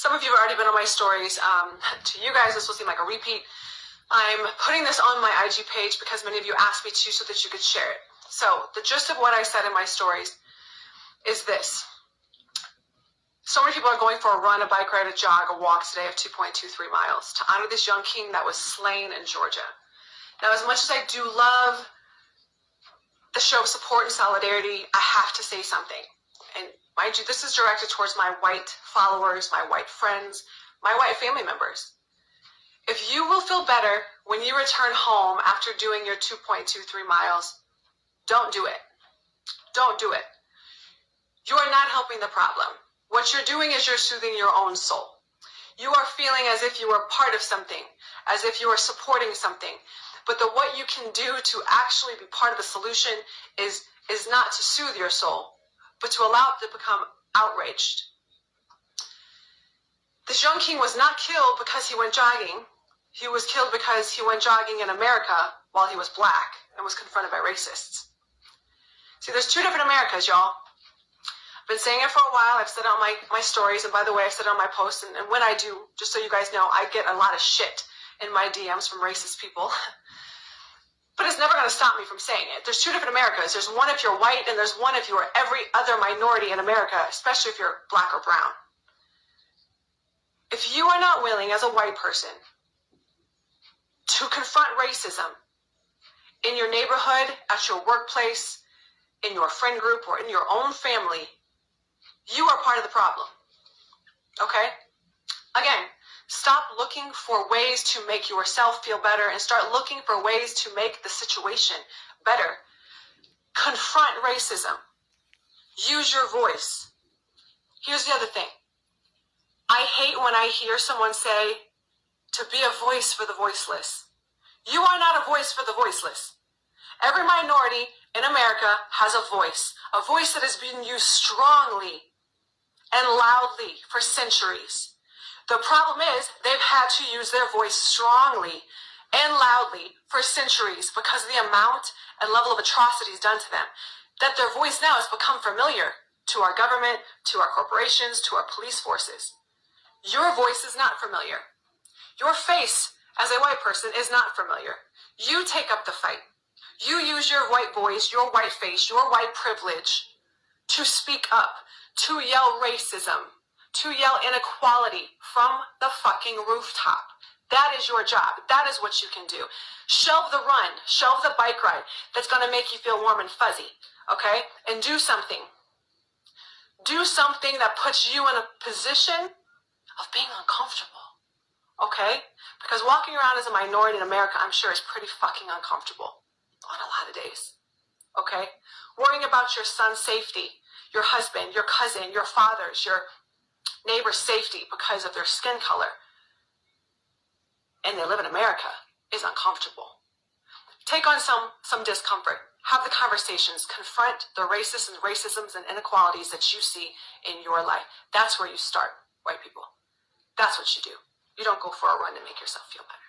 Some of you have already been on my stories. To you guys, this will seem like a repeat. I'm putting this on my IG page because many of you asked me to so that you could share it. So the gist of what I said in my stories is this. So many people are going for a run, a bike ride, a jog, a walk today of 2.23 miles to honor this young king that was slain in Georgia. Now, as much as I do love the show of support and solidarity, I have to say something. And mind you, this is directed towards my white followers, my white friends, my white family members. If you will feel better when you return home after doing your 2.23 miles, don't do it. Don't do it. You are not helping the problem. What you're doing is you're soothing your own soul. You are feeling as if you are part of something, as if you are supporting something. But what you can do to actually be part of the solution is not to soothe your soul, but to allow it to become outraged. This young king was not killed because he went jogging. He was killed because he went jogging in America while he was black and was confronted by racists. See, there's two different Americas, y'all. I've been saying it for a while. I've said it on my stories, and by the way, I've said it on my posts, and when I do, just so you guys know, I get a lot of shit in my DMs from racist people. But it's never going to stop me from saying it. There's two different Americas. There's one if you're white, and there's one if you are every other minority in America, especially if you're black or brown. If you are not willing as a white person to confront racism in your neighborhood, at your workplace, in your friend group, or in your own family, you are part of the problem. Okay? Again, stop looking for ways to make yourself feel better and start looking for ways to make the situation better. Confront racism. Use your voice. Here's the other thing. I hate when I hear someone say to be a voice for the voiceless. You are not a voice for the voiceless. Every minority in America has a voice that has been used strongly and loudly for centuries. The problem is they've had to use their voice strongly and loudly for centuries because of the amount and level of atrocities done to them, that their voice now has become familiar to our government, to our corporations, to our police forces. Your voice is not familiar. Your face as a white person is not familiar. You take up the fight. You use your white voice, your white face, your white privilege to speak up, to yell racism, to yell inequality from the fucking rooftop. That is your job. That is what you can do. Shelve the run, shelve the bike ride that's going to make you feel warm and fuzzy, okay? And do something. Do something that puts you in a position of being uncomfortable, okay? Because walking around as a minority in America, I'm sure, is pretty fucking uncomfortable on a lot of days, okay? Worrying about your son's safety, your husband, your cousin, your father's, your neighbor's safety because of their skin color, and they live in America, is uncomfortable. Take on some discomfort. Have the conversations. Confront the racisms and inequalities that you see in your life. That's where you start, white people. That's what you do. You don't go for a run to make yourself feel better.